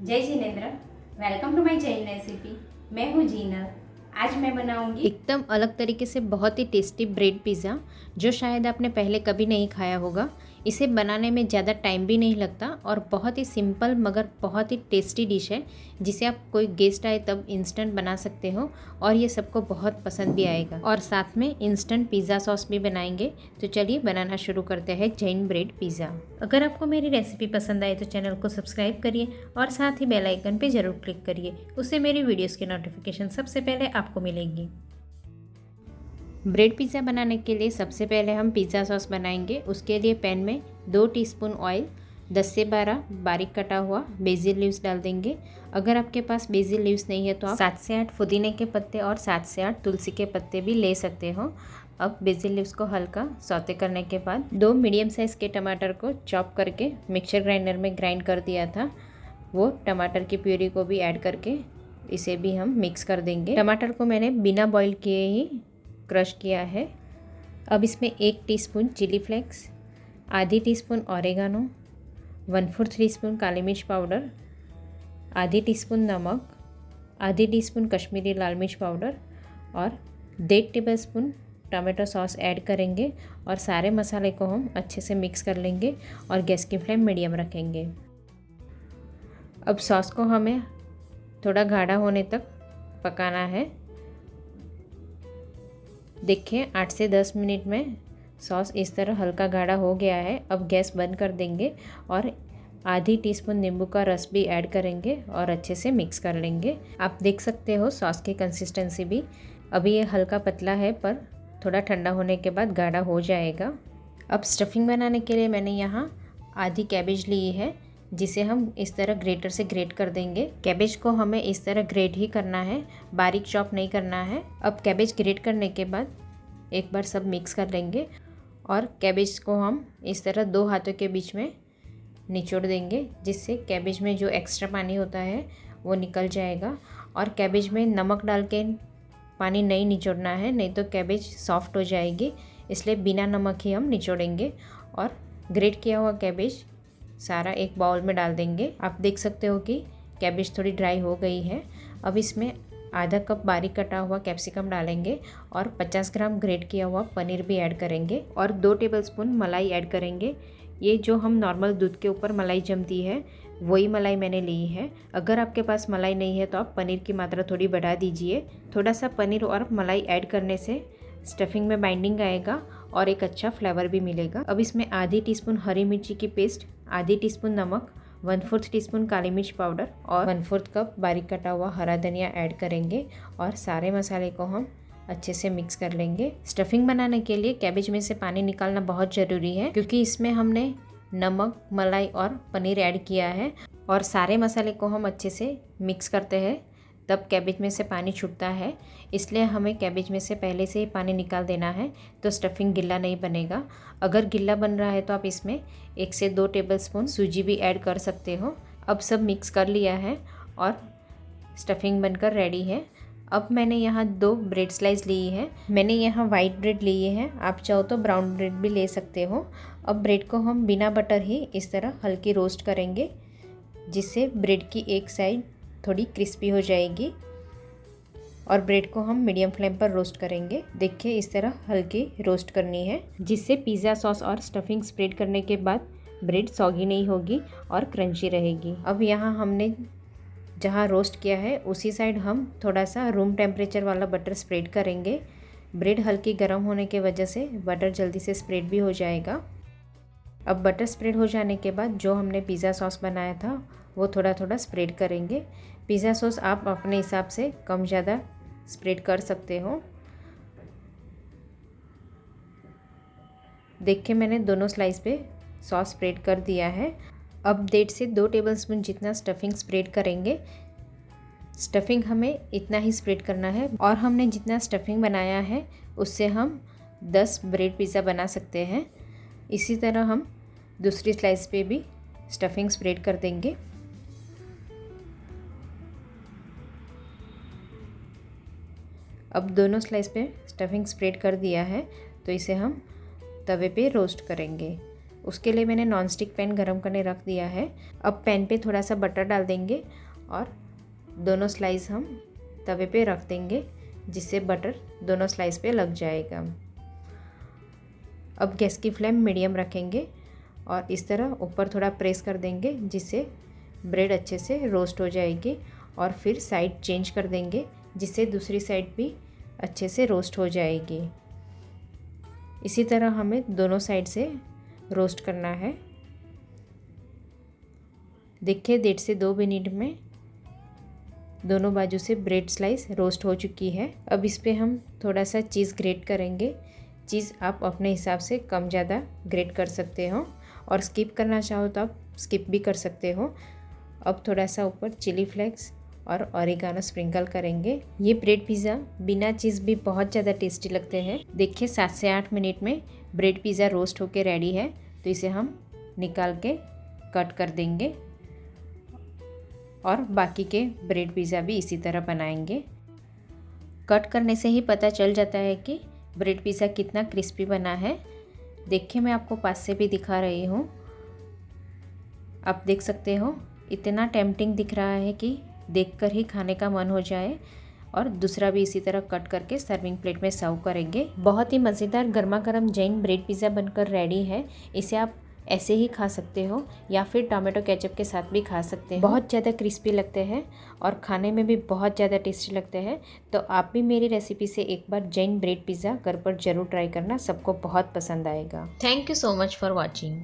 जय Jinendra. Welcome to my Jain recipe. मैं हूँ जीनल। आज मैं बनाऊंगी एकदम अलग तरीके से बहुत ही टेस्टी ब्रेड पिज़्ज़ा, जो शायद आपने पहले कभी नहीं खाया होगा। इसे बनाने में ज़्यादा टाइम भी नहीं लगता और बहुत ही सिंपल मगर बहुत ही टेस्टी डिश है, जिसे आप कोई गेस्ट आए तब इंस्टेंट बना सकते हो और ये सबको बहुत पसंद भी आएगा। और साथ में इंस्टेंट पिज़्ज़ा सॉस भी बनाएंगे। तो चलिए बनाना शुरू करते हैं जैन ब्रेड पिज़्ज़ा। अगर आपको मेरी रेसिपी पसंद आए तो चैनल को सब्सक्राइब करिए और साथ ही बेल आइकन पर ज़रूर क्लिक करिए, उससे मेरी वीडियोज़ की नोटिफिकेशन सबसे पहले आपको मिलेगी। ब्रेड पिज़्ज़ा बनाने के लिए सबसे पहले हम पिज़्ज़ा सॉस बनाएंगे। उसके लिए पैन में 2 टीस्पून ऑयल, 10 से 12 बारीक कटा हुआ बेसिल लीव्स डाल देंगे। अगर आपके पास बेसिल लीव्स नहीं है तो आप 7 से 8 पुदीने के पत्ते और 7 से 8 तुलसी के पत्ते भी ले सकते हो। अब बेसिल लीव्स को हल्का सौते करने के बाद 2 मीडियम साइज़ के टमाटर को चॉप करके मिक्सर ग्राइंडर में ग्राइंड कर दिया था, वो टमाटर की प्यूरी को भी ऐड करके इसे भी हम मिक्स कर देंगे। टमाटर को मैंने बिना बॉईल किए ही क्रश किया है। अब इसमें 1 टीस्पून चिली फ्लेक्स, आधी टीस्पून ऑरेगानो, 1/4 टीस्पून काली मिर्च पाउडर, आधी टीस्पून नमक, आधी टीस्पून कश्मीरी लाल मिर्च पाउडर और 1.5 टेबलस्पून टमाटो सॉस ऐड करेंगे और सारे मसाले को हम अच्छे से मिक्स कर लेंगे और गैस की फ्लेम मीडियम रखेंगे। अब सॉस को हमें थोड़ा गाढ़ा होने तक पकाना है। देखिए 8 से 10 मिनट में सॉस इस तरह हल्का गाढ़ा हो गया है। अब गैस बंद कर देंगे और आधी टीस्पून नींबू का रस भी ऐड करेंगे और अच्छे से मिक्स कर लेंगे। आप देख सकते हो सॉस की कंसिस्टेंसी भी अभी ये हल्का पतला है, पर थोड़ा ठंडा होने के बाद गाढ़ा हो जाएगा। अब स्टफिंग बनाने के लिए मैंने यहाँ आधी कैबेज ली है, जिसे हम इस तरह ग्रेटर से ग्रेट कर देंगे। कैबेज को हमें इस तरह ग्रेट ही करना है, बारीक चॉप नहीं करना है। अब कैबेज ग्रेट करने के बाद एक बार सब मिक्स कर लेंगे और कैबेज को हम इस तरह 2 हाथों के बीच में निचोड़ देंगे, जिससे कैबेज में जो एक्स्ट्रा पानी होता है वो निकल जाएगा। और कैबेज में नमक डाल के पानी नहीं निचोड़ना है, नहीं तो कैबेज सॉफ्ट हो जाएगी, इसलिए बिना नमक ही हम निचोड़ेंगे। और ग्रेट किया हुआ कैबेज सारा एक बाउल में डाल देंगे। आप देख सकते हो कि कैबेज थोड़ी ड्राई हो गई है। अब इसमें आधा कप बारीक कटा हुआ कैप्सिकम डालेंगे और 50 ग्राम ग्रेट किया हुआ पनीर भी ऐड करेंगे और 2 टेबलस्पून मलाई ऐड करेंगे। ये जो हम नॉर्मल दूध के ऊपर मलाई जमती है वही मलाई मैंने ली है। अगर आपके पास मलाई नहीं है तो आप पनीर की मात्रा थोड़ी बढ़ा दीजिए। थोड़ा सा पनीर और मलाई ऐड करने से स्टफिंग में बाइंडिंग आएगा और एक अच्छा फ्लेवर भी मिलेगा। अब इसमें आधी टीस्पून हरी मिर्ची की पेस्ट, आधी टीस्पून नमक, 1/4 टीस्पून काली मिर्च पाउडर और 1/4 कप बारीक कटा हुआ हरा धनिया ऐड करेंगे और सारे मसाले को हम अच्छे से मिक्स कर लेंगे। स्टफिंग बनाने के लिए कैबेज में से पानी निकालना बहुत ज़रूरी है, क्योंकि इसमें हमने नमक, मलाई और पनीर ऐड किया है और सारे मसाले को हम अच्छे से मिक्स करते हैं तब कैबेज में से पानी छूटता है। इसलिए हमें कैबेज में से पहले से ही पानी निकाल देना है, तो स्टफिंग गिल्ला नहीं बनेगा। अगर गिल्ला बन रहा है तो आप इसमें 1 से 2 टेबलस्पून सूजी भी ऐड कर सकते हो। अब सब मिक्स कर लिया है और स्टफिंग बनकर रेडी है। अब मैंने यहाँ 2 ब्रेड स्लाइस ली है। मैंने यहाँ वाइट ब्रेड लिए हैं, आप चाहो तो ब्राउन ब्रेड भी ले सकते हो। अब ब्रेड को हम बिना बटर ही इस तरह हल्की रोस्ट करेंगे, जिससे ब्रेड की एक साइड थोड़ी क्रिस्पी हो जाएगी और ब्रेड को हम मीडियम फ्लेम पर रोस्ट करेंगे। देखिए इस तरह हल्की रोस्ट करनी है, जिससे पिज़्ज़ा सॉस और स्टफिंग स्प्रेड करने के बाद ब्रेड सॉगी नहीं होगी और क्रंची रहेगी। अब यहाँ हमने जहाँ रोस्ट किया है उसी साइड हम थोड़ा सा रूम टेम्परेचर वाला बटर स्प्रेड करेंगे। ब्रेड हल्की गर्म होने की वजह से बटर जल्दी से स्प्रेड भी हो जाएगा। अब बटर स्प्रेड हो जाने के बाद जो हमने पिज़्ज़ा सॉस बनाया था वो थोड़ा थोड़ा स्प्रेड करेंगे। पिज़्ज़ा सॉस आप अपने हिसाब से कम ज़्यादा स्प्रेड कर सकते हो। देखिए मैंने दोनों स्लाइस पे सॉस स्प्रेड कर दिया है। अब 1.5 से 2 टेबलस्पून जितना स्टफिंग स्प्रेड करेंगे। स्टफिंग हमें इतना ही स्प्रेड करना है और हमने जितना स्टफिंग बनाया है उससे हम 10 ब्रेड पिज़्ज़ा बना सकते हैं। इसी तरह हम दूसरी स्लाइस पे भी स्टफिंग स्प्रेड कर देंगे। अब दोनों स्लाइस पे स्टफिंग स्प्रेड कर दिया है, तो इसे हम तवे पे रोस्ट करेंगे। उसके लिए मैंने नॉनस्टिक पैन गरम करने रख दिया है। अब पैन पे थोड़ा सा बटर डाल देंगे और दोनों स्लाइस हम तवे पे रख देंगे, जिससे बटर दोनों स्लाइस पे लग जाएगा। अब गैस की फ्लेम मीडियम रखेंगे और इस तरह ऊपर थोड़ा प्रेस कर देंगे, जिससे ब्रेड अच्छे से रोस्ट हो जाएगी। और फिर साइड चेंज कर देंगे, जिससे दूसरी साइड भी अच्छे से रोस्ट हो जाएगी। इसी तरह हमें दोनों साइड से रोस्ट करना है। देखिए 1.5 से 2 मिनट में दोनों बाजू से ब्रेड स्लाइस रोस्ट हो चुकी है। अब इस पे हम थोड़ा सा चीज़ ग्रेट करेंगे। चीज़ आप अपने हिसाब से कम ज़्यादा ग्रेट कर सकते हो और स्किप करना चाहो तो आप स्किप भी कर सकते हो। अब थोड़ा सा ऊपर चिली फ्लेक्स और ऑरिगानो स्प्रिंकल करेंगे। ये ब्रेड पिज़्ज़ा बिना चीज़ भी बहुत ज़्यादा टेस्टी लगते हैं। देखिए 7 से 8 मिनट में ब्रेड पिज़्ज़ा रोस्ट होके रेडी है, तो इसे हम निकाल के कट कर देंगे और बाकी के ब्रेड पिज़्ज़ा भी इसी तरह बनाएंगे। कट करने से ही पता चल जाता है कि ब्रेड पिज़्ज़ा कितना क्रिस्पी बना है। देखिए मैं आपको पास से भी दिखा रही हूँ, आप देख सकते हो इतना टेम्पटिंग दिख रहा है कि देखकर ही खाने का मन हो जाए। और दूसरा भी इसी तरह कट करके सर्विंग प्लेट में सर्व करेंगे। बहुत ही मज़ेदार गर्मा गर्म जैन ब्रेड पिज़्ज़ा बनकर रेडी है। इसे आप ऐसे ही खा सकते हो या फिर टोमेटो केचप के साथ भी खा सकते हो। बहुत ज़्यादा क्रिस्पी लगते हैं और खाने में भी बहुत ज़्यादा टेस्टी लगते हैं। तो आप भी मेरी रेसिपी से एक बार जैन ब्रेड पिज़्ज़ा घर पर ज़रूर ट्राई करना, सबको बहुत पसंद आएगा। Thank you so much for watching.